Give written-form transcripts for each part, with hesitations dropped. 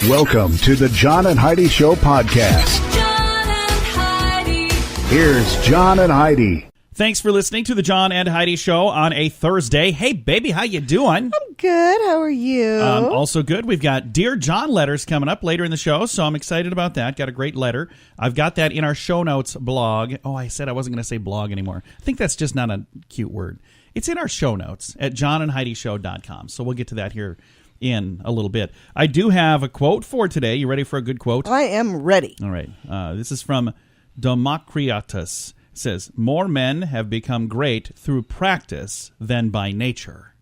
Welcome to the John and Heidi Show podcast. John and Heidi. Here's John and Heidi. Thanks for listening to the John and Heidi Show on a Thursday. Hey, baby, how you doing? I'm good. How are you? Also good. We've got Dear John letters coming up later in the show, so I'm excited about that. Got a great letter. I've got that in our show notes blog. Oh, I said I wasn't going to say blog anymore. I think that's just not a cute word. It's in our show notes at johnandheidishow.com, so we'll get to that here in a little bit. I do have a quote for today. You ready for a good quote? I am ready. All right. This is from Democritus. It says, more men have become great through practice than by nature.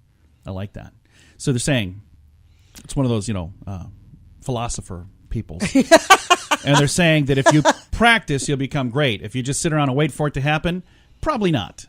I like that. So they're saying, it's one of those, philosopher peoples. And they're saying that if you practice, you'll become great. If you just sit around and wait for it to happen, probably not.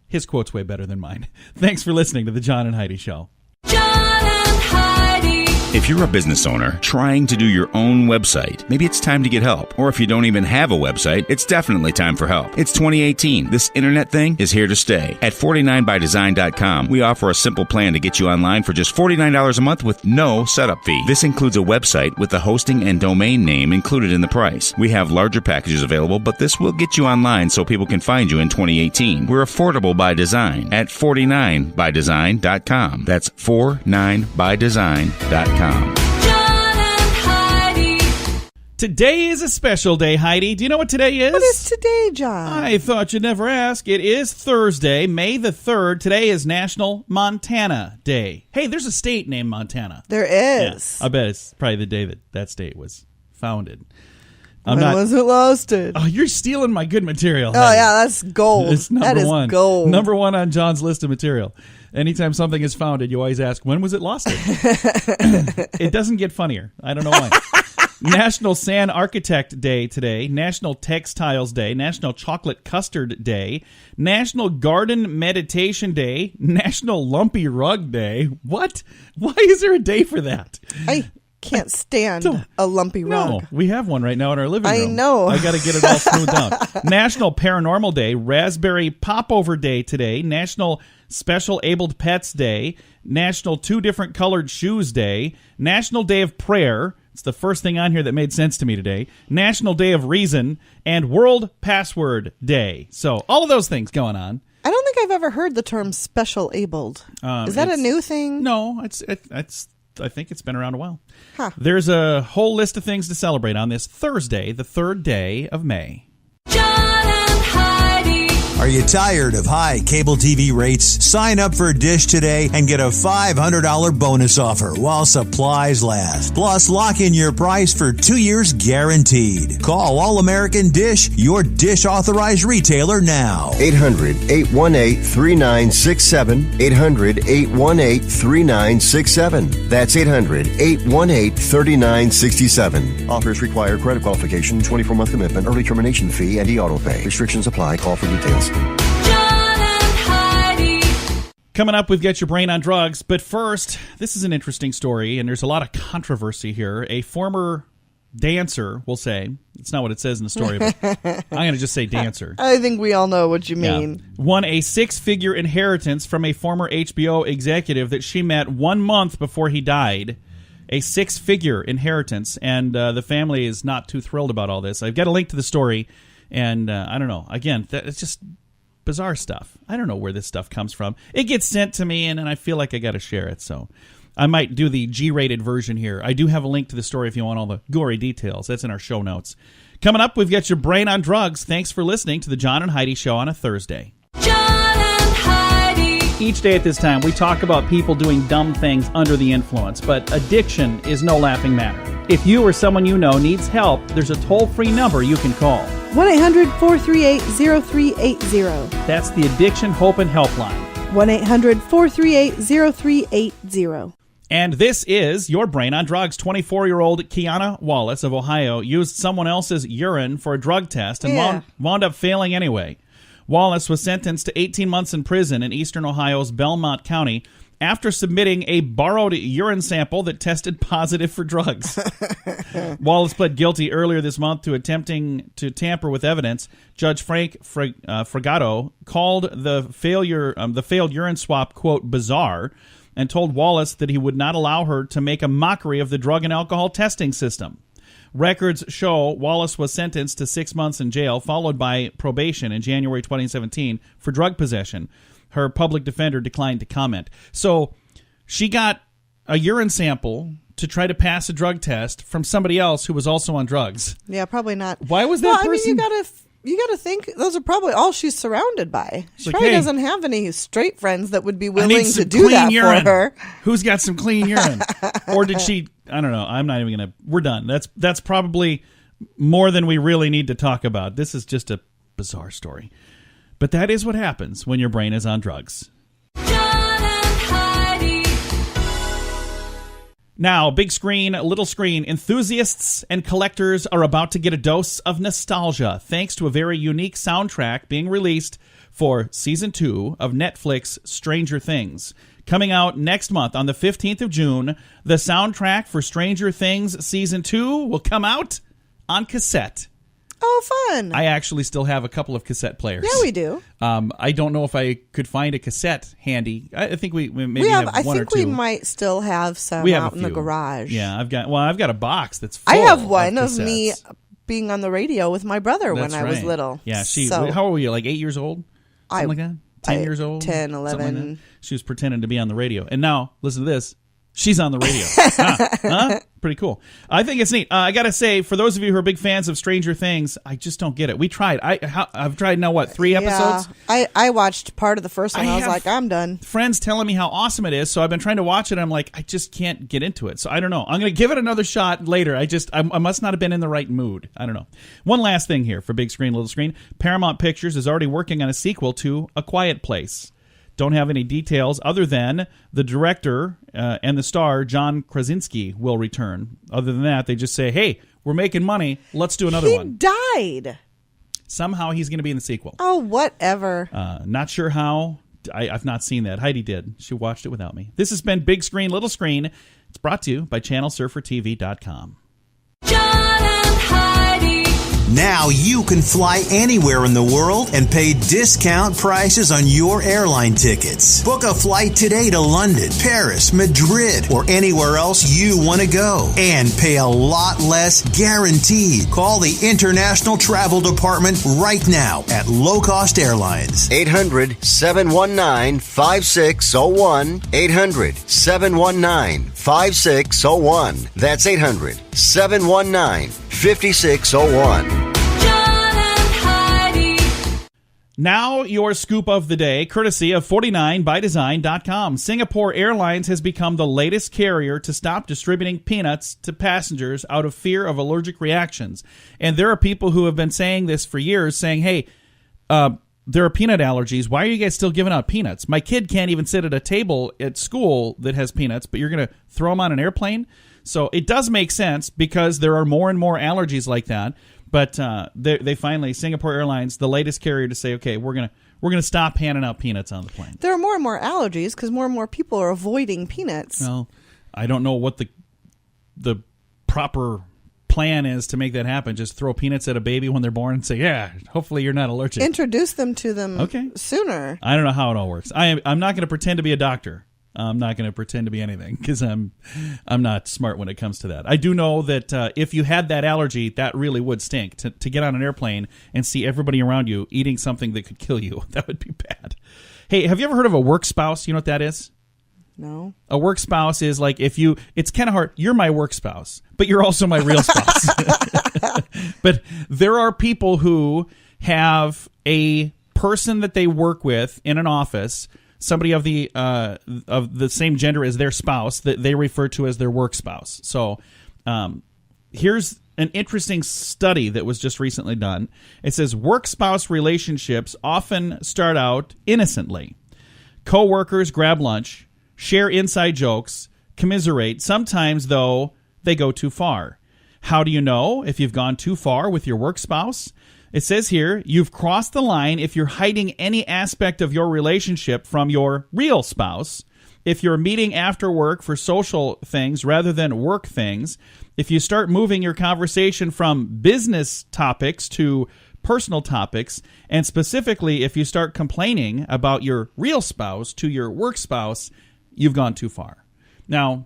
His quote's way better than mine. Thanks for listening to the John and Heidi Show. John and Heidi. If you're a business owner trying to do your own website, maybe it's time to get help. Or if you don't even have a website, it's definitely time for help. It's 2018. This internet thing is here to stay. At 49bydesign.com, we offer a simple plan to get you online for just $49 a month with no setup fee. This includes a website with the hosting and domain name included in the price. We have larger packages available, but this will get you online so people can find you in 2018. We're affordable by design at 49bydesign.com. That's 49bydesign.com. John and Heidi. Today is a special day, Heidi. Do you know what today is? What is today, John? I thought you'd never ask. It is Thursday, May the 3rd. Today is National Montana Day. Hey, there's a state named Montana. There is. Yeah, I bet it's probably the day that state was founded. When was it lost? Oh, you're stealing my good material. Oh, Heidi. yeah, that's gold. It's number that is one. gold. Number one on John's list of material. Anytime something is founded, you always ask, when was it lost? It doesn't get funnier. I don't know why. National Sand Architect Day today, National Textiles Day, National Chocolate Custard Day, National Garden Meditation Day, National Lumpy Rug Day. What? Why is there a day for that? I can't stand a lumpy rug. No, we have one right now in our living room. I know. I got to get it all smoothed out. National Paranormal Day, Raspberry Popover Day today, National Special Abled Pets Day, National Two Different Colored Shoes Day, National Day of Prayer. It's the first thing on here that made sense to me today. National Day of Reason, and World Password Day. So all of those things going on. I don't think I've ever heard the term special abled. Is that a new thing? No, it's. I think it's been around a while. Huh. There's a whole list of things to celebrate on this Thursday, the 3rd day of May. John and Heidi. Are you tired of high cable TV rates? Sign up for Dish today and get a $500 bonus offer while supplies last. Plus, lock in your price for 2 years guaranteed. Call All American Dish, your Dish authorized retailer now. 800-818-3967. 800-818-3967. That's 800-818-3967. Offers require credit qualification, 24-month commitment, early termination fee, and e-auto pay. Restrictions apply. Call for details. John and Heidi. Coming up, we've got your brain on drugs. But first, this is an interesting story, and there's a lot of controversy here. A former dancer, we'll say. It's not what it says in the story, but I'm going to just say dancer. I think we all know what you mean. Yeah. Won a 6-figure inheritance from a former HBO executive that she met 1 month before he died. A 6-figure inheritance, and the family is not too thrilled about all this. I've got a link to the story, and I don't know. Again, it's just bizarre stuff. I don't know where this stuff comes from. It gets sent to me, and I feel like I got to share it, so I might do the G-rated version here. I do have a link to the story if you want all the gory details. That's in our show notes. Coming up, we've got your brain on drugs. Thanks for listening to the John and Heidi Show on a Thursday. John and Heidi. Each day at this time, we talk about people doing dumb things under the influence, but addiction is no laughing matter. If you or someone you know needs help, there's a toll-free number you can call. 1-800-438-0380. That's the Addiction Hope and Helpline. 1-800-438-0380. And this is Your Brain on Drugs. 24-year-old Kiana Wallace of Ohio used someone else's urine for a drug test and wound up failing anyway. Wallace was sentenced to 18 months in prison in eastern Ohio's Belmont County after submitting a borrowed urine sample that tested positive for drugs. Wallace pled guilty earlier this month to attempting to tamper with evidence. Judge Frank Fregato called the failed urine swap, quote, bizarre. and told Wallace that he would not allow her to make a mockery of the drug and alcohol testing system. Records show Wallace was sentenced to 6 months in jail, followed by probation in January 2017 for drug possession. Her public defender declined to comment. So she got a urine sample to try to pass a drug test from somebody else who was also on drugs. Yeah, probably not. Why was that person... I mean, you gotta think those are probably all she's surrounded by. She like, probably hey, doesn't have any straight friends that would be I willing need to some do that clean urine. for her. Who's got some clean urine? Or did she... I don't know. I'm not even going to... We're done. That's probably more than we really need to talk about. This is just a bizarre story. But that is what happens when your brain is on drugs. John and Heidi. Now, big screen, little screen, enthusiasts and collectors are about to get a dose of nostalgia thanks to a very unique soundtrack being released for Season 2 of Netflix Stranger Things. Coming out next month on the 15th of June, the soundtrack for Stranger Things Season 2 will come out on cassette. Oh, fun. I actually still have a couple of cassette players. Yeah, we do. I don't know if I could find a cassette handy. I think we maybe have one or two. we might still have some out in the garage. Yeah, I've got a box that's full I have one of cassettes. me being on the radio with my brother That's when I was right. little. Yeah, So how old were you? Like 8 years old? Something like that? 10 years old? 10, Something like 11. that? She was pretending to be on the radio. And now, listen to this. She's on the radio. Huh? Pretty cool. I think it's neat. I got to say, for those of you who are big fans of Stranger Things, I just don't get it. We tried. I've tried now, 3 episodes? Yeah, I watched part of the first one. I was have like, I'm done. Friends telling me how awesome it is, so I've been trying to watch it, and I'm like, I just can't get into it. So I don't know. I'm going to give it another shot later. I must not have been in the right mood. I don't know. One last thing here for big screen, little screen. Paramount Pictures is already working on a sequel to A Quiet Place. Don't have any details other than the director and the star, John Krasinski, will return. Other than that, they just say, hey, we're making money. Let's do another one. He died. Somehow he's going to be in the sequel. Oh, whatever. Not sure how. I've not seen that. Heidi did. She watched it without me. This has been Big Screen, Little Screen. It's brought to you by ChannelSurferTV.com. John and Heidi. Now you can fly anywhere in the world and pay discount prices on your airline tickets. Book a flight today to London, Paris, Madrid, or anywhere else you want to go. And pay a lot less guaranteed. Call the International Travel Department right now at Low Cost Airlines. 800-719-5601. 800-719-5601. That's 800-719-5601. John and Heidi. Now your scoop of the day, courtesy of 49bydesign.com. Singapore Airlines has become the latest carrier to stop distributing peanuts to passengers out of fear of allergic reactions. And there are people who have been saying this for years, saying, hey, there are peanut allergies. Why are you guys still giving out peanuts? My kid can't even sit at a table at school that has peanuts, but you're going to throw them on an airplane? So it does make sense because there are more and more allergies like that. But they finally, Singapore Airlines, the latest carrier to say, okay, we're gonna stop handing out peanuts on the plane. There are more and more allergies because more and more people are avoiding peanuts. Well, I don't know what the proper plan is to make that happen. Just throw peanuts at a baby when they're born and say, yeah, hopefully you're not allergic. Introduce them to them sooner. I don't know how it all works. I'm not going to pretend to be a doctor. I'm not going to pretend to be anything because I'm not smart when it comes to that. I do know that if you had that allergy, that really would stink. To get on an airplane and see everybody around you eating something that could kill you, that would be bad. Hey, have you ever heard of a work spouse? You know what that is? No. A work spouse is like it's kind of hard. You're my work spouse, but you're also my real spouse. But there are people who have a person that they work with in an office, somebody of the same gender as their spouse that they refer to as their work spouse. So here's an interesting study that was just recently done. It says work spouse relationships often start out innocently. Co-workers grab lunch, share inside jokes, commiserate. Sometimes, though, they go too far. How do you know if you've gone too far with your work spouse? It says here, you've crossed the line if you're hiding any aspect of your relationship from your real spouse, if you're meeting after work for social things rather than work things, if you start moving your conversation from business topics to personal topics, and specifically if you start complaining about your real spouse to your work spouse, you've gone too far. Now,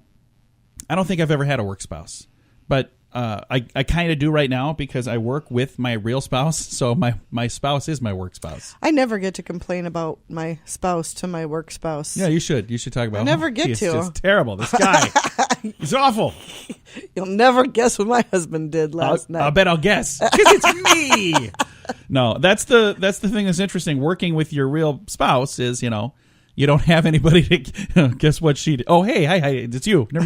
I don't think I've ever had a work spouse, but I kind of do right now because I work with my real spouse, so my spouse is my work spouse. I never get to complain about my spouse to my work spouse. Yeah, you should. You should talk about. I never get he's to. Just terrible. This guy, he's awful. You'll never guess what my husband did last night. I bet I'll guess because it's me. No, that's the thing that's interesting. Working with your real spouse is, you don't have anybody to guess what she did. Oh, hey, hi, it's you. Never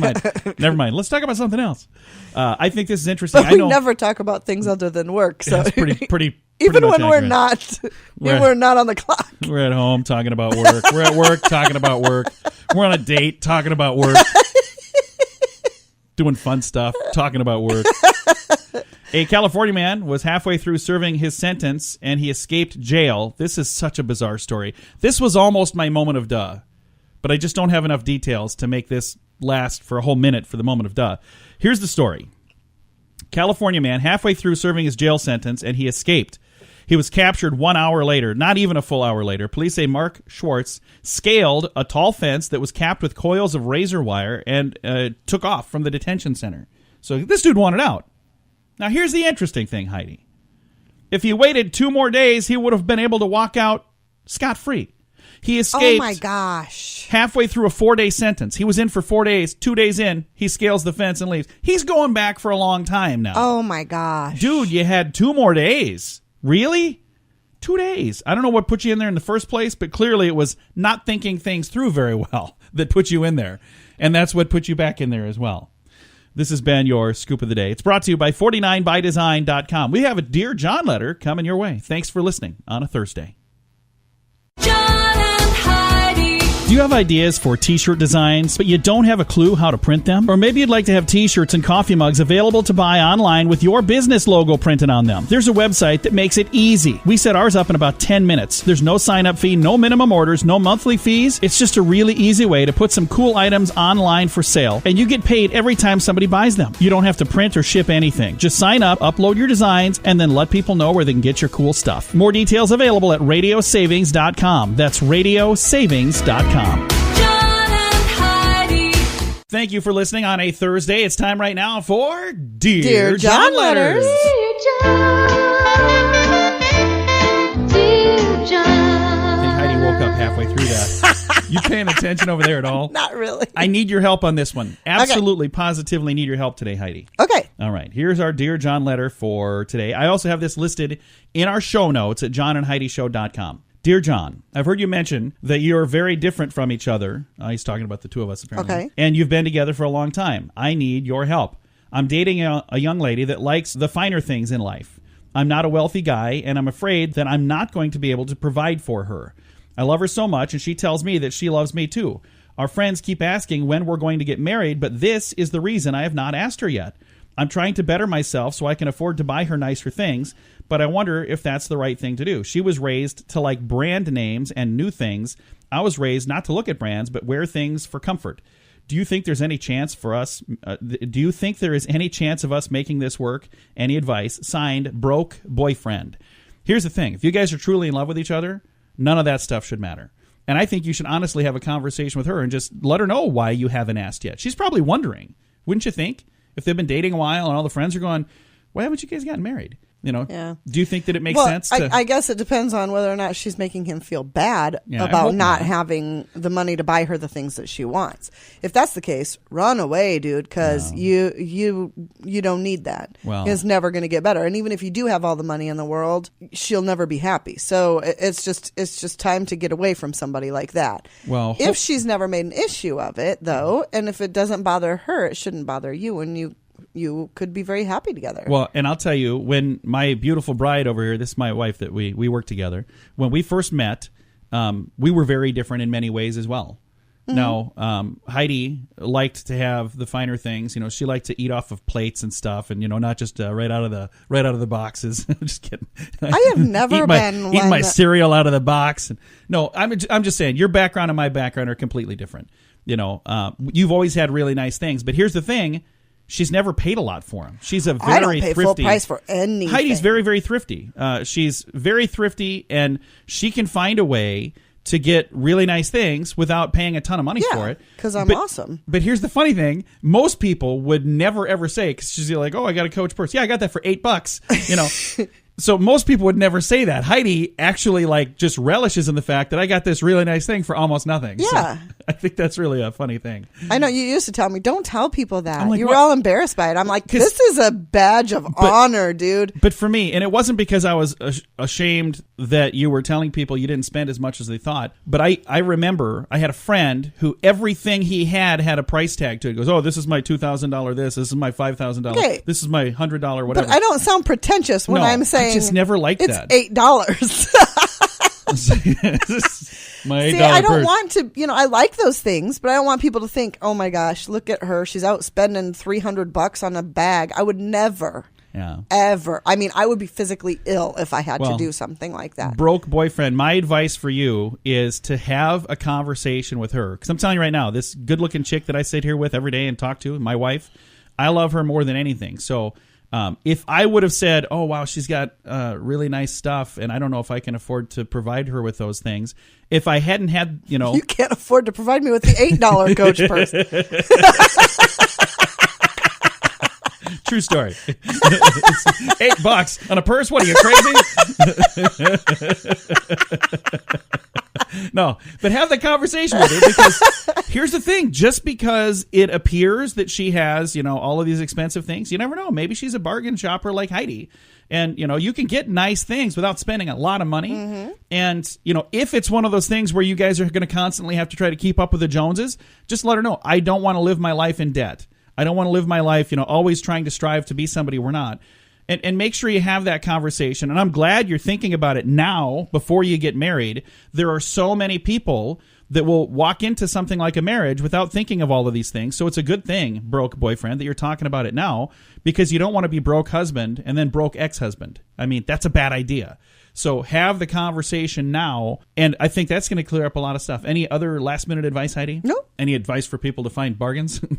mind. Let's talk about something else. I think this is interesting. But we never talk about things other than work. So it's pretty even much when we're accurate. not, we're not on the clock. We're at home talking about work. We're at work talking about work. We're on a date talking about work. Doing fun stuff, talking about work. A California man was halfway through serving his sentence and he escaped jail. This is such a bizarre story. This was almost my moment of duh, but I just don't have enough details to make this last for a whole minute for the moment of duh. Here's the story. California man halfway through serving his jail sentence and he escaped. He was captured 1 hour later, not even a full hour later. Police say Mark Schwartz scaled a tall fence that was capped with coils of razor wire and took off from the detention center. So this dude wanted out. Now, here's the interesting thing, Heidi. If he waited 2 more days, he would have been able to walk out scot-free. He escaped. Oh, my gosh. Halfway through a 4-day sentence. He was in for 4 days. 2 days in, he scales the fence and leaves. He's going back for a long time now. Oh, my gosh. Dude, you had 2 more days. Really? 2 days. I don't know what put you in there in the first place, but clearly it was not thinking things through very well that put you in there. And that's what put you back in there as well. This has been your Scoop of the Day. It's brought to you by 49bydesign.com. We have a Dear John letter coming your way. Thanks for listening on a Thursday. John and Heidi. Do you have ideas for t-shirt designs, but you don't have a clue how to print them? Or maybe you'd like to have t-shirts and coffee mugs available to buy online with your business logo printed on them. There's a website that makes it easy. We set ours up in about 10 minutes. There's no sign-up fee, no minimum orders, no monthly fees. It's just a really easy way to put some cool items online for sale, and you get paid every time somebody buys them. You don't have to print or ship anything. Just sign up, upload your designs, and then let people know where they can get your cool stuff. More details available at radiosavings.com. That's radiosavings.com. John and Heidi. Thank you for listening on a Thursday. It's time right now for Dear John Letters. Dear John. Dear John. I think Heidi woke up halfway through that. You paying attention over there at all? Not really. I need your help on this one. Absolutely, positively need your help today, Heidi. Okay. All right. Here's our Dear John letter for today. I also have this listed in our show notes at johnandheidishow.com. Dear John, I've heard you mention that you're very different from each other. He's talking about the two of us, apparently. Okay. And you've been together for a long time. I need your help. I'm dating a young lady that likes the finer things in life. I'm not a wealthy guy, and I'm afraid that I'm not going to be able to provide for her. I love her so much, and she tells me that she loves me too. Our friends keep asking when we're going to get married, but this is the reason I have not asked her yet. I'm trying to better myself so I can afford to buy her nicer things, but I wonder if that's the right thing to do. She was raised to like brand names and new things. I was raised not to look at brands, but wear things for comfort. Do you think there's any chance for us? Do you think there is any chance of us making this work? Any advice? Signed, Broke Boyfriend. Here's the thing. If you guys are truly in love with each other, none of that stuff should matter. And I think you should honestly have a conversation with her and just let her know why you haven't asked yet. She's probably wondering, wouldn't you think? If they've been dating a while and all the friends are going, why haven't you guys gotten married? You know, Yeah. Do you think that it makes sense? To, I guess it depends on whether or not she's making him feel bad Yeah, I about hope not not. having the money to buy her the things that she wants. If that's the case, run away, dude, because you don't need that. Well- It's never going to get better. And even if you do have all the money in the world, she'll never be happy. So it's just time to get away from somebody like that. Well, if she's never made an issue of it, though, and if it doesn't bother her, it shouldn't bother you, and you could be very happy together. Well, and I'll tell you, when my beautiful bride over here, this is my wife that we work together, when we first met, we were very different in many ways as well. Now, Heidi liked to have the finer things. You know, she liked to eat off of plates and stuff, and not just right out of the boxes. Just kidding. I have never been eat my one- cereal out of the box. No, I'm just saying your background and my background are completely different. You've always had really nice things, but here's the thing. She's never paid a lot for them. She's a very I don't pay thrifty. full price for anything. Heidi's very, very thrifty. She's very thrifty, and she can find a way to get really nice things without paying a ton of money for it. Because I'm But- awesome. But here's the funny thing. Most people would never, ever say, because she's like, oh, I got a Coach purse. Yeah, I got that for $8, you know. So most people would never say that. Heidi actually like just relishes in the fact that I got this really nice thing for almost nothing. Yeah. So I think that's really a funny thing. I know you used to tell me, don't tell people that. I'm like, you were what? all embarrassed by it. I'm like, this is a badge of honor, dude. But for me, and it wasn't because I was ashamed that you were telling people you didn't spend as much as they thought, but I remember I had a friend who everything he had a price tag to it. He goes, oh, this is my $2,000 this is my $5,000, Okay. this is my $100 whatever. But I don't sound pretentious when No, I'm saying I just never liked it's that. $8. My $8 See, I don't purse. want to, I like those things, but I don't want people to think, oh my gosh, look at her. She's out spending $300 on a bag. I would never, ever. I mean, I would be physically ill if I had to do something like that. Broke boyfriend, my advice for you is to have a conversation with her. Because I'm telling you right now, this good-looking chick that I sit here with every day and talk to, my wife, I love her more than anything. So if I would have said, oh, wow, she's got really nice stuff, and I don't know if I can afford to provide her with those things, if I hadn't had, You can't afford to provide me with the $8 Coach purse. True story. It's $8 on a purse? What are you, crazy? No, but have the conversation with her, because here's the thing. Just because it appears that she has, all of these expensive things, you never know. Maybe she's a bargain shopper like Heidi. And, you can get nice things without spending a lot of money. Mm-hmm. And, if it's one of those things where you guys are going to constantly have to try to keep up with the Joneses, just let her know, I don't want to live my life in debt. I don't want to live my life, always trying to strive to be somebody we're not. And make sure you have that conversation. And I'm glad you're thinking about it now before you get married. There are so many people that will walk into something like a marriage without thinking of all of these things. So it's a good thing, broke boyfriend, that you're talking about it now, because you don't want to be broke husband and then broke ex-husband. I mean, that's a bad idea. So have the conversation now, and I think that's going to clear up a lot of stuff. Any other last-minute advice, Heidi? No. Any advice for people to find bargains? No,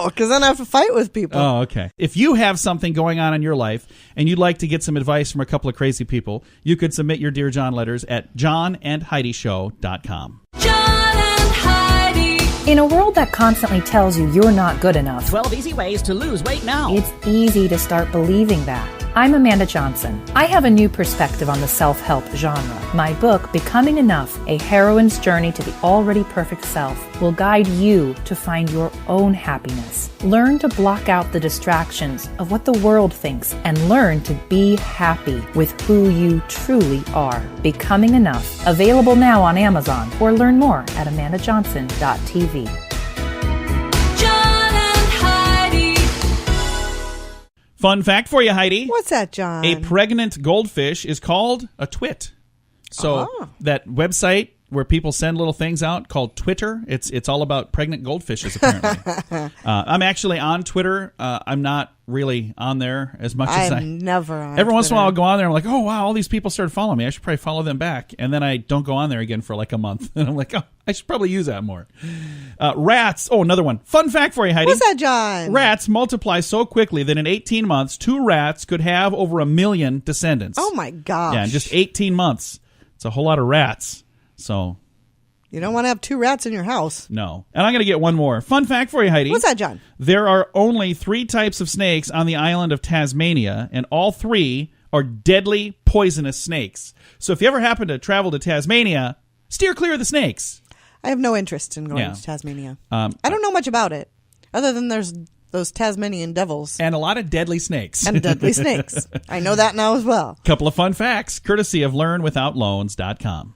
because then I have to fight with people. Oh, okay. If you have something going on in your life and you'd like to get some advice from a couple of crazy people, you could submit your Dear John letters at johnandheidishow.com. John and Heidi. In a world that constantly tells you you're not good enough, 12 easy ways to lose weight now. it's easy to start believing that. I'm Amanda Johnson. I have a new perspective on the self-help genre. My book, Becoming Enough, A Heroine's Journey to the Already Perfect Self, will guide you to find your own happiness. Learn to block out the distractions of what the world thinks and learn to be happy with who you truly are. Becoming Enough, available now on Amazon, or learn more at amandajohnson.tv. John and Heidi. Fun fact for you, Heidi. What's that, John? A pregnant goldfish is called a twit. So that website where people send little things out called Twitter, it's all about pregnant goldfishes, apparently. I'm actually on Twitter. I'm not really on there as much as I'm never on Every once in a while I'll Twitter. go on there and I'm like, oh, wow, all these people started following me. I should probably follow them back. And then I don't go on there again for like a month. And I'm like, oh, I should probably use that more. Rats. Oh, another one. Fun fact for you, Heidi. What's that, John? Rats multiply so quickly that in 18 months, 2 rats could have over 1 million descendants. Oh, my gosh. Yeah, in just 18 months. It's a whole lot of rats. So, You don't want to have 2 rats in your house. no. And I'm going to get one more. Fun fact for you, Heidi. What's that, John? There are only 3 types of snakes on the island of Tasmania, and all 3 are deadly poisonous snakes. So if you ever happen to travel to Tasmania, steer clear of the snakes. I have no interest in going Yeah. to Tasmania. I don't know much about it, other than there's those Tasmanian devils And a lot of deadly snakes. and deadly snakes. I know that now as well. Couple of fun facts, courtesy of LearnWithoutLoans.com.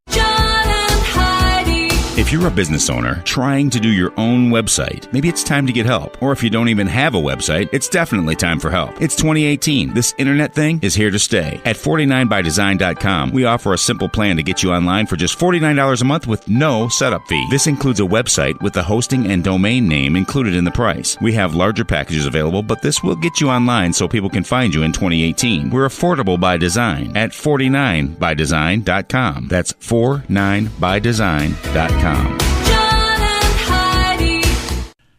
John and Heidi. If you're a business owner trying to do your own website, maybe it's time to get help. Or if you don't even have a website, it's definitely time for help. It's 2018. This internet thing is here to stay. At 49bydesign.com, we offer a simple plan to get you online for just $49 a month with no setup fee. This includes a website with the hosting and domain name included in the price. We have larger packages available, but this will get you online so people can find you in 2018. We're affordable by design at 49bydesign.com. That's 49bydesign.com. John and Heidi.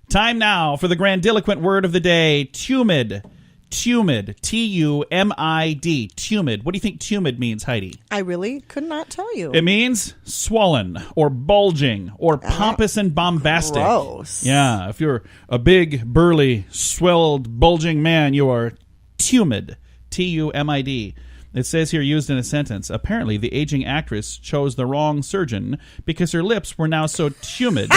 Time now for the grandiloquent word of the day, tumid. Tumid. T-U-M-I-D. Tumid. What do you think tumid means, Heidi? I really could not tell you. It means swollen or bulging or pompous and bombastic. Gross. Yeah, if you're a big, burly, swelled, bulging man, you are tumid. T-U-M-I-D. It says here, used in a sentence, apparently the aging actress chose the wrong surgeon because her lips were now so tumid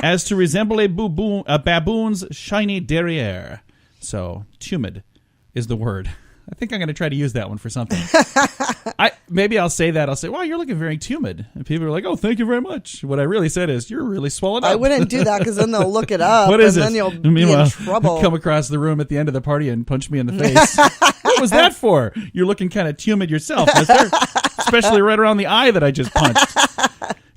as to resemble a baboon's shiny derriere. So, tumid is the word. I think I'm going to try to use that one for something. Maybe I'll say that. I'll say, wow, you're looking very tumid. And people are like, oh, thank you very much. What I really said is, you're really swollen up. I wouldn't do that because then they'll look it up. What is and it? then you'll be in trouble. Come across the room at the end of the party and punch me in the face. What was that for? You're looking kind of tumid yourself, mister. Especially right around the eye that I just punched.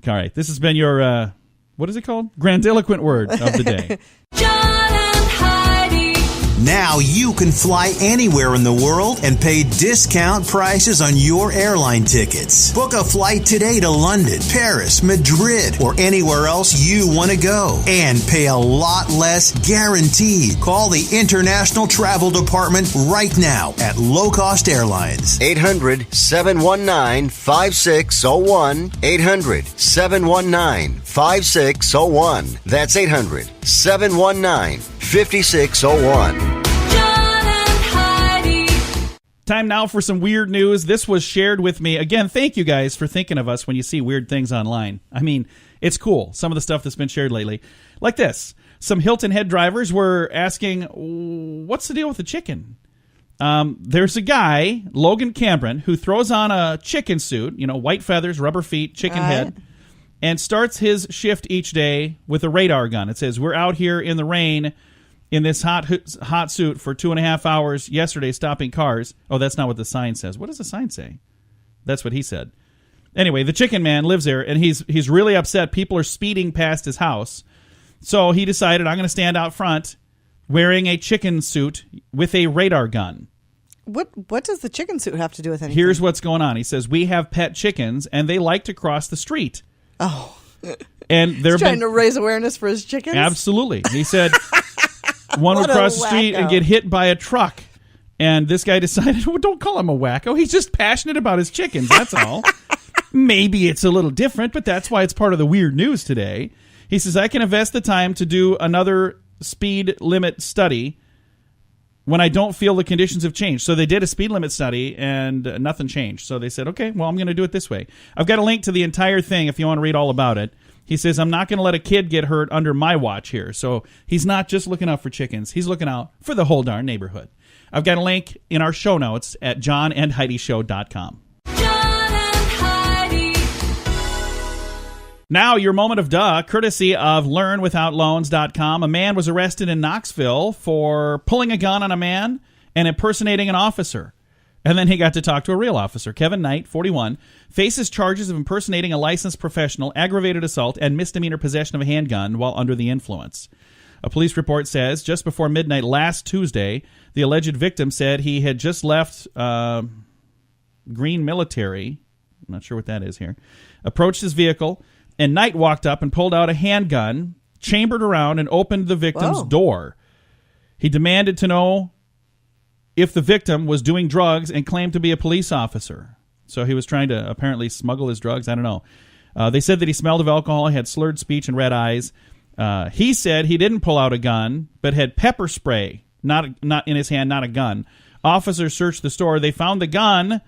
All right, this has been your, what is it called? Grandiloquent word of the day. John and Heidi. Now you can fly anywhere in the world and pay discount prices on your airline tickets. Book a flight today to London, Paris, Madrid, or anywhere else you want to go. And pay a lot less guaranteed. Call the International Travel Department right now at Low Cost Airlines. 800-719-5601. 800-719-5601. That's 800-719-5601. John and Heidi. Time now for some weird news. This was shared with me. Again, thank you guys for thinking of us when you see weird things online. I mean, it's cool. Some of the stuff that's been shared lately. Like this. Some Hilton Head drivers were asking, what's the deal with the chicken? There's a guy, Logan Cameron, who throws on a chicken suit, white feathers, rubber feet, chicken head, and starts his shift each day with a radar gun. It says, we're out here in the rain in this hot suit for 2.5 hours yesterday stopping cars. Oh, that's not what the sign says. What does the sign say? That's what he said. Anyway, the chicken man lives there, and he's really upset. People are speeding past his house. So he decided, I'm going to stand out front wearing a chicken suit with a radar gun. What does the chicken suit have to do with anything? Here's what's going on. He says, we have pet chickens, and they like to cross the street. Oh. And they're trying to raise awareness for his chickens? Absolutely. He said one would cross the street and get hit by a truck. And this guy decided, well, don't call him a wacko. He's just passionate about his chickens, that's all. Maybe it's a little different, but that's why it's part of the weird news today. He says, I can invest the time to do another speed limit study when I don't feel the conditions have changed. So they did a speed limit study and nothing changed. So they said, okay, well, I'm going to do it this way. I've got a link to the entire thing if you want to read all about it. He says, I'm not going to let a kid get hurt under my watch here. So he's not just looking out for chickens. He's looking out for the whole darn neighborhood. I've got a link in our show notes at johnandheidishow.com. John and Heidi. Now, your moment of duh, courtesy of learnwithoutloans.com. A man was arrested in Knoxville for pulling a gun on a man and impersonating an officer. And then he got to talk to a real officer. Kevin Knight, 41, faces charges of impersonating a licensed professional, aggravated assault, and misdemeanor possession of a handgun while under the influence. A police report says just before midnight last Tuesday, the alleged victim said he had just left Green Military, I'm not sure what that is here, approached his vehicle, and Knight walked up and pulled out a handgun, chambered around, and opened the victim's door. He demanded to know if the victim was doing drugs and claimed to be a police officer. So he was trying to apparently smuggle his drugs. I don't know. They said that he smelled of alcohol, had slurred speech, and red eyes. He said he didn't pull out a gun, but had pepper spray, not in his hand, not a gun. Officers searched the store. They found the gun,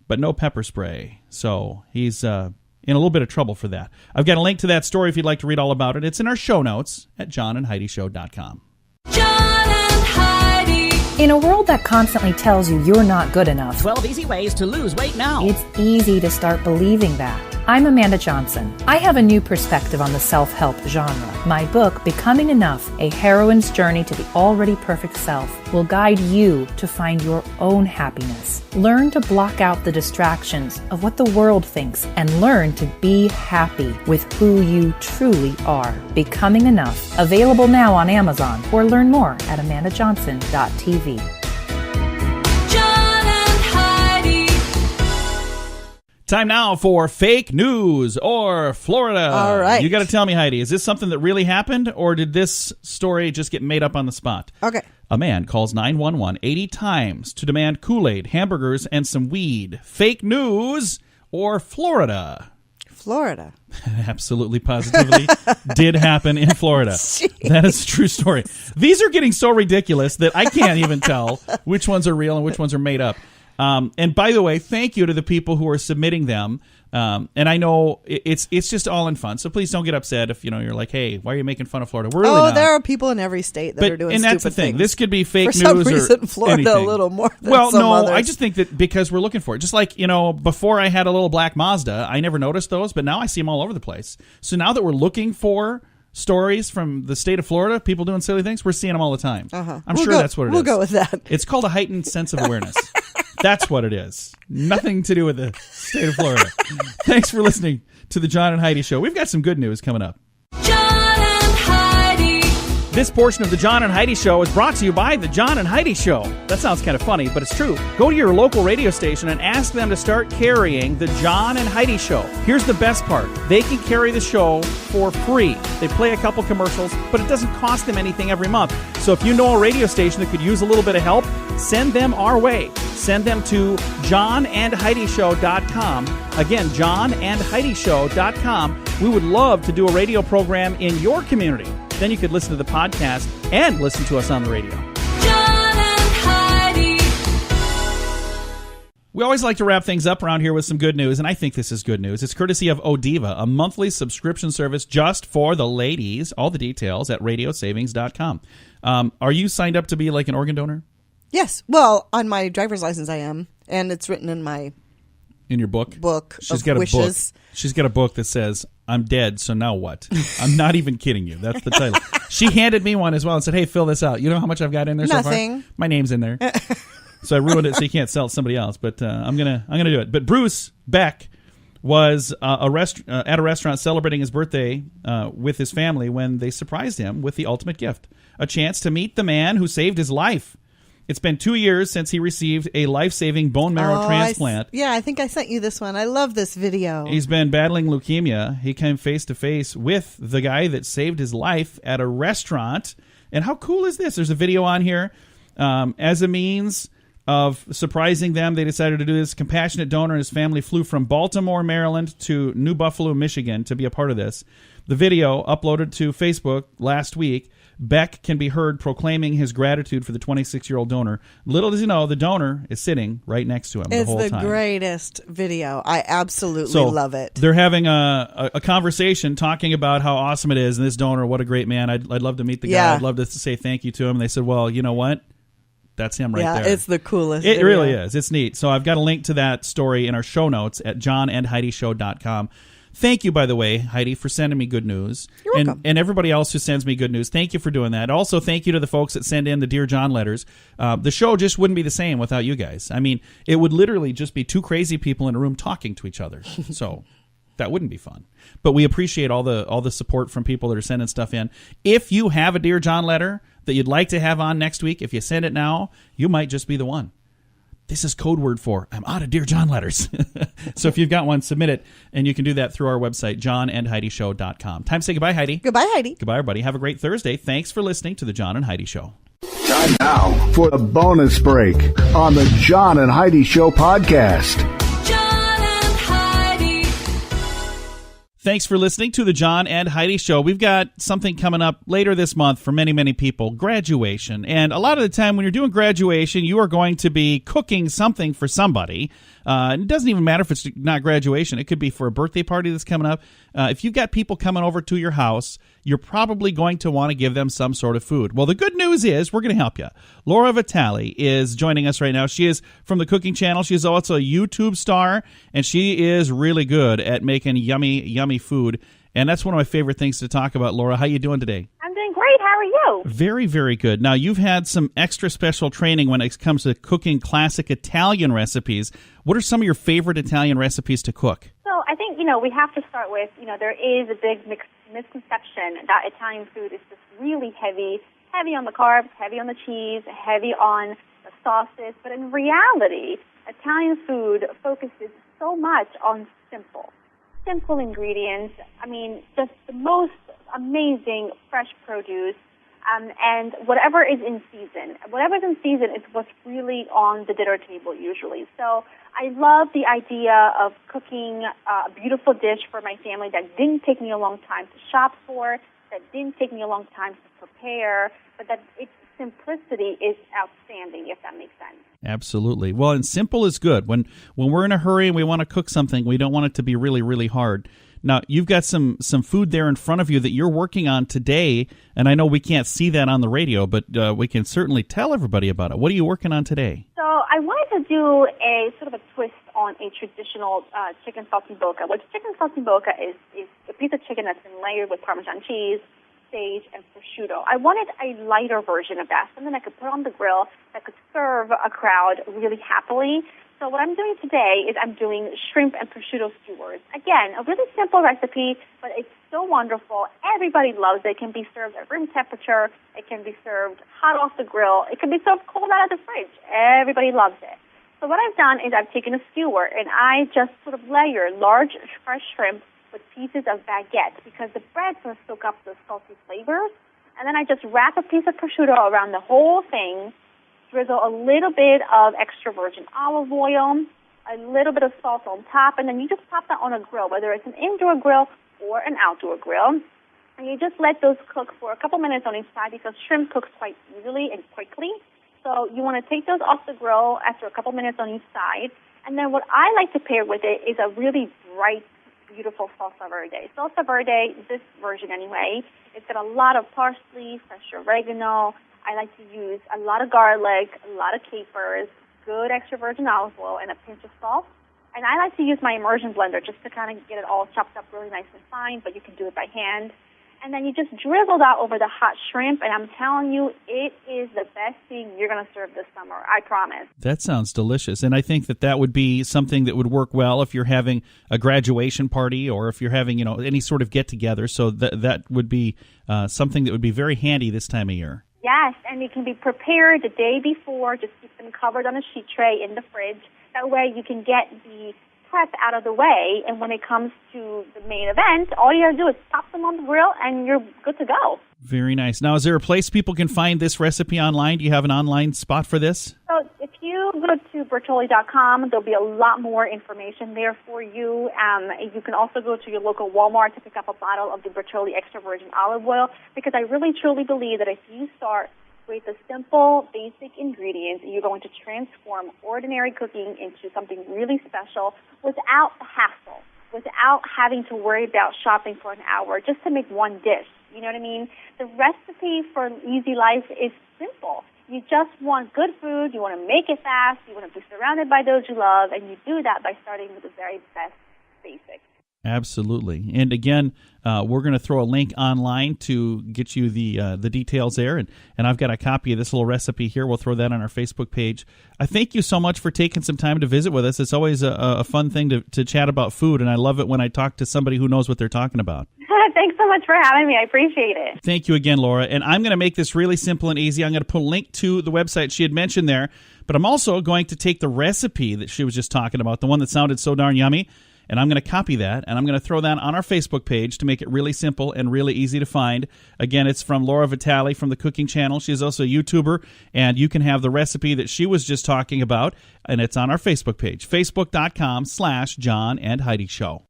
but no pepper spray. So he's in a little bit of trouble for that. I've got a link to that story if you'd like to read all about it. It's in our show notes at johnandheidishow.com. John and Heidi. In a world that constantly tells you you're not good enough, 12 easy ways to lose weight now. it's easy to start believing that. I'm Amanda Johnson. I have a new perspective on the self-help genre. My book, Becoming Enough, A Heroine's Journey to the Already Perfect Self, will guide you to find your own happiness. Learn to block out the distractions of what the world thinks and learn to be happy with who you truly are. Becoming Enough, available now on Amazon, or learn more at amandajohnson.tv. John and Heidi. Time now for fake news or Florida. All right. You got to tell me, Heidi, is this something that really happened, or did this story just get made up on the spot? Okay. A man calls 911 80 times to demand Kool-Aid, hamburgers, and some weed. Fake news or Florida? Florida. Absolutely, positively did happen in Florida. Jeez. That is a true story. These are getting so ridiculous that I can't even tell which ones are real and which ones are made up. And by the way, thank you to the people who are submitting them. And I know it's just all in fun, so please don't get upset if you're like, hey, why are you making fun of Florida? We're really not. There are people in every state that are doing and stupid that's the thing. things. This could be fake For news some reason, or Florida anything. a little more than well, some no, others. I just think that because we're looking for it. Just like before I had a little black Mazda, I never noticed those, but now I see them all over the place. So now that we're looking for stories from the state of Florida, people doing silly things, we're seeing them all the time. I'm sure that's what it is. We'll go with that. It's called a heightened sense of awareness. That's what it is. Nothing to do with the state of Florida. Thanks for listening to the John and Heidi Show. We've got some good news coming up. John and Heidi. This portion of the John and Heidi Show is brought to you by the John and Heidi Show. That sounds kind of funny, but it's true. Go to your local radio station and ask them to start carrying the John and Heidi Show. Here's the best part. They can carry the show for free. They play a couple commercials, but it doesn't cost them anything every month. So if you know a radio station that could use a little bit of help, send them our way. Send them to johnandheidishow.com. Again, johnandheidishow.com. We would love to do a radio program in your community. Then you could listen to the podcast and listen to us on the radio. John and Heidi. We always like to wrap things up around here with some good news, and I think this is good news. It's courtesy of Odiva, a monthly subscription service just for the ladies. All the details at radiosavings.com. Are you signed up to be like an organ donor? Yes. Well, on my driver's license, I am, and it's written in my your book. She's got wishes. A book. She's got a book that says, "I'm dead, so now what?" I'm not even kidding you. That's the title. She handed me one as well and said, "Hey, fill this out. You know how much I've got in there Nothing. so far? My name's in there." So I ruined it so you can't sell it to somebody else. But I'm gonna do it. But Bruce Beck was at a restaurant celebrating his birthday with his family when they surprised him with the ultimate gift, a chance to meet the man who saved his life. It's been 2 years since he received a life-saving bone marrow transplant. I think I sent you this one. I love this video. He's been battling leukemia. He came face-to-face with the guy that saved his life at a restaurant. And how cool is this? There's a video on here. As a means of surprising them, they decided to do this. Compassionate donor and his family flew from Baltimore, Maryland to New Buffalo, Michigan to be a part of this. The video, uploaded to Facebook last week, Beck can be heard proclaiming his gratitude for the 26-year-old donor. Little does he know, the donor is sitting right next to him the whole time. It's the greatest video. I absolutely love it. They're having a conversation talking about how awesome it is, and this donor, what a great man. I'd love to meet the guy. I'd love to say thank you to him. And they said, well, you know what? That's him right there. Yeah, it's the coolest It video. really is. It's neat. So I've got a link to that story in our show notes at johnandheidishow.com. Thank you, by the way, Heidi, for sending me good news. You're welcome. And everybody else who sends me good news, thank you for doing that. Also, thank you to the folks that send in the Dear John letters. The show just wouldn't be the same without you guys. I mean, it would literally just be two crazy people in a room talking to each other. So that wouldn't be fun. But we appreciate all the support from people that are sending stuff in. If you have a Dear John letter that you'd like to have on next week, if you send it now, you might just be the one. This is code word for I'm out of Dear John letters. So if you've got one, submit it, and you can do that through our website, johnandheidishow.com. Time to say goodbye, Heidi. Goodbye, Heidi. Goodbye, everybody. Have a great Thursday. Thanks for listening to the John and Heidi Show. Time now for the bonus break on the John and Heidi Show podcast. John and Heidi. Thanks for listening to the John and Heidi Show. We've got something coming up later this month for many, many people, graduation. And a lot of the time when you're doing graduation, you are going to be cooking something for somebody. And it doesn't even matter if it's not graduation. It could be for a birthday party that's coming up. If you've got people coming over to your house, you're probably going to want to give them some sort of food. Well, the good news is we're going to help you. Laura Vitale is joining us right now. She is from the Cooking Channel. She is also a YouTube star, and she is really good at making yummy, yummy food. And that's one of my favorite things to talk about. Laura, how you doing today? I'm doing great. How are you? Very, very good. Now, you've had some extra special training when it comes to cooking classic Italian recipes. What are some of your favorite Italian recipes to cook? So I think, we have to start with, there is a big misconception that Italian food is just really heavy on the carbs, heavy on the cheese, heavy on the sauces. But in reality, Italian food focuses so much on simple ingredients. I mean, just the most amazing fresh produce, and whatever is in season. Whatever's in season is what's really on the dinner table usually. So I love the idea of cooking a beautiful dish for my family that didn't take me a long time to shop for, that didn't take me a long time to prepare, but that its simplicity is outstanding, if that makes sense. Absolutely. Well, and simple is good. When we're in a hurry and we want to cook something, we don't want it to be really, really hard. Now, you've got some food there in front of you that you're working on today, and I know we can't see that on the radio, but we can certainly tell everybody about it. What are you working on today? So I wanted to do a sort of a twist on a traditional chicken saltimbocca, which chicken saltimbocca is a piece of chicken that's been layered with Parmesan cheese, sage, and prosciutto. I wanted a lighter version of that, something I could put on the grill that could serve a crowd really happily. So what I'm doing today is I'm doing shrimp and prosciutto skewers. Again, a really simple recipe, but it's so wonderful. Everybody loves it. It can be served at room temperature. It can be served hot off the grill. It can be served cold out of the fridge. Everybody loves it. So what I've done is I've taken a skewer and I just sort of layer large fresh shrimp with pieces of baguette because the bread's going to soak up the salty flavors. And then I just wrap a piece of prosciutto around the whole thing, drizzle a little bit of extra virgin olive oil, a little bit of salt on top, and then you just pop that on a grill, whether it's an indoor grill or an outdoor grill. And you just let those cook for a couple minutes on each side because shrimp cooks quite easily and quickly. So you want to take those off the grill after a couple minutes on each side. And then what I like to pair with it is a really bright, beautiful salsa verde. Salsa verde, this version anyway, it's got a lot of parsley, fresh oregano. I like to use a lot of garlic, a lot of capers, good extra virgin olive oil, and a pinch of salt. And I like to use my immersion blender just to kind of get it all chopped up really nice and fine, but you can do it by hand. And then you just drizzle that over the hot shrimp, and I'm telling you, it is the best thing you're going to serve this summer, I promise. That sounds delicious, and I think that would be something that would work well if you're having a graduation party or if you're having any sort of get-together, so that would be something that would be very handy this time of year. Yes, and it can be prepared the day before. Just keep them covered on a sheet tray in the fridge. That way you can get the prep out of the way, and when it comes to the main event, all you have to do is pop them on the grill, and you're good to go. Very nice. Now, is there a place people can find this recipe online? Do you have an online spot for this? So if you go to Bertolli.com, there'll be a lot more information there for you. You can also go to your local Walmart to pick up a bottle of the Bertolli extra virgin olive oil, because I really truly believe that if you start with the simple, basic ingredients, you're going to transform ordinary cooking into something really special without the hassle, without having to worry about shopping for an hour just to make one dish. You know what I mean? The recipe for easy life is simple. You just want good food, you want to make it fast, you want to be surrounded by those you love, and you do that by starting with the very best basics. Absolutely. And again, we're going to throw a link online to get you the details there. And I've got a copy of this little recipe here. We'll throw that on our Facebook page. I thank you so much for taking some time to visit with us. It's always a fun thing to chat about food, and I love it when I talk to somebody who knows what they're talking about. Thanks so much for having me. I appreciate it. Thank you again, Laura. And I'm going to make this really simple and easy. I'm going to put a link to the website she had mentioned there, but I'm also going to take the recipe that she was just talking about, the one that sounded so darn yummy, and I'm going to copy that, and I'm going to throw that on our Facebook page to make it really simple and really easy to find. Again, it's from Laura Vitale from the Cooking Channel. She's also a YouTuber, and you can have the recipe that she was just talking about, and it's on our Facebook page, facebook.com/John and Heidi Show.